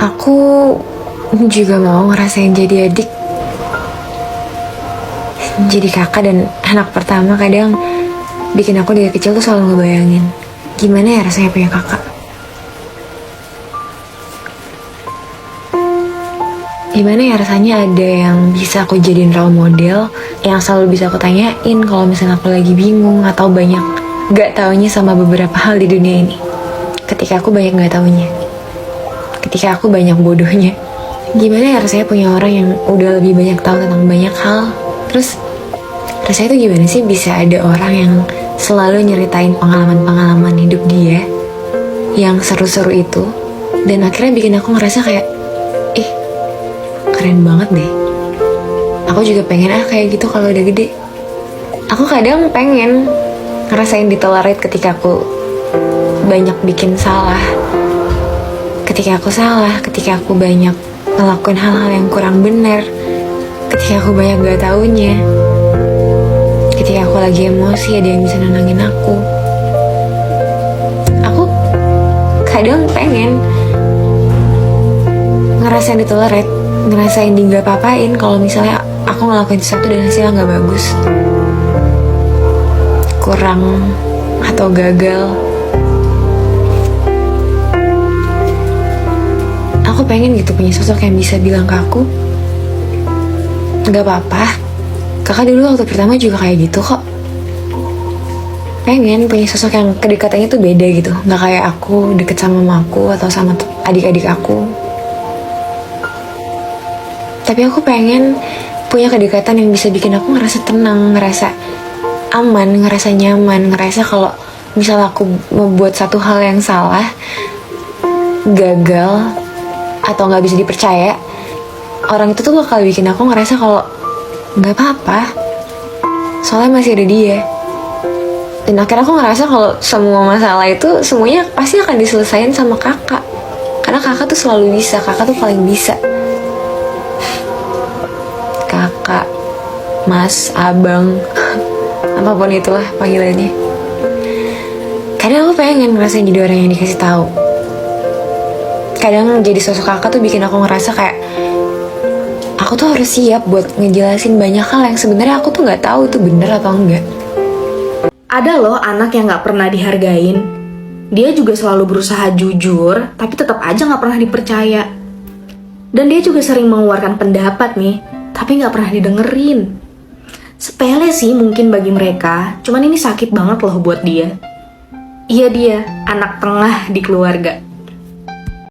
Aku juga mau ngerasain jadi adik, jadi kakak dan anak pertama. Kadang bikin aku dari kecil tuh selalu ngebayangin gimana ya rasanya punya kakak. Gimana ya rasanya ada yang bisa aku jadiin role model, yang selalu bisa aku tanyain kalau misalnya aku lagi bingung atau banyak gak taunya sama beberapa hal di dunia ini. Ketika aku banyak gak taunya, ketika aku banyak bodohnya. Gimana ya rasanya punya orang yang udah lebih banyak tahu tentang banyak hal. Terus rasanya tuh gimana sih bisa ada orang yang selalu nyeritain pengalaman-pengalaman hidup dia yang seru-seru itu, dan akhirnya bikin aku ngerasa kayak, ih, keren banget deh. Aku juga pengen kayak gitu kalau udah gede. Aku kadang pengen ngerasain ditolerate ketika aku banyak bikin salah. Ketika aku salah, ketika aku banyak ngelakuin hal-hal yang kurang benar, ketika aku banyak gak taunya, ketika aku lagi emosi ada yang bisa nenangin aku. Aku kadang pengen ngerasain ditolerate, ngerasain di gak apa-apain kalau misalnya aku ngelakuin sesuatu dan hasilnya gak bagus, kurang, atau gagal. Aku pengen gitu punya sosok yang bisa bilang ke aku, gak apa-apa, kakak dulu waktu pertama juga kayak gitu kok. Pengen punya sosok yang kedekatannya tuh beda gitu, gak kayak aku deket sama mamaku atau sama adik-adik aku. Tapi aku pengen punya kedekatan yang bisa bikin aku ngerasa tenang, ngerasa aman, ngerasa nyaman, ngerasa kalau misal aku membuat satu hal yang salah, gagal, atau gak bisa dipercaya, orang itu tuh bakal bikin aku ngerasa kalau gak apa-apa, soalnya masih ada dia. Dan akhirnya aku ngerasa kalau semua masalah itu semuanya pasti akan diselesain sama kakak, karena kakak tuh selalu bisa, kakak tuh paling bisa. Kakak, mas, abang, apapun itulah panggilannya. Kadang aku pengen ngerasain jadi orang yang dikasih tahu. Kadang jadi sosok kakak tuh bikin aku ngerasa kayak aku tuh harus siap buat ngejelasin banyak hal yang sebenarnya aku tuh nggak tahu itu bener atau enggak. Ada loh anak yang nggak pernah dihargain. Dia juga selalu berusaha jujur, tapi tetap aja nggak pernah dipercaya. Dan dia juga sering mengeluarkan pendapat nih, tapi nggak pernah didengerin. Sepele sih mungkin bagi mereka, cuman ini sakit banget loh buat dia. Iya, dia anak tengah di keluarga.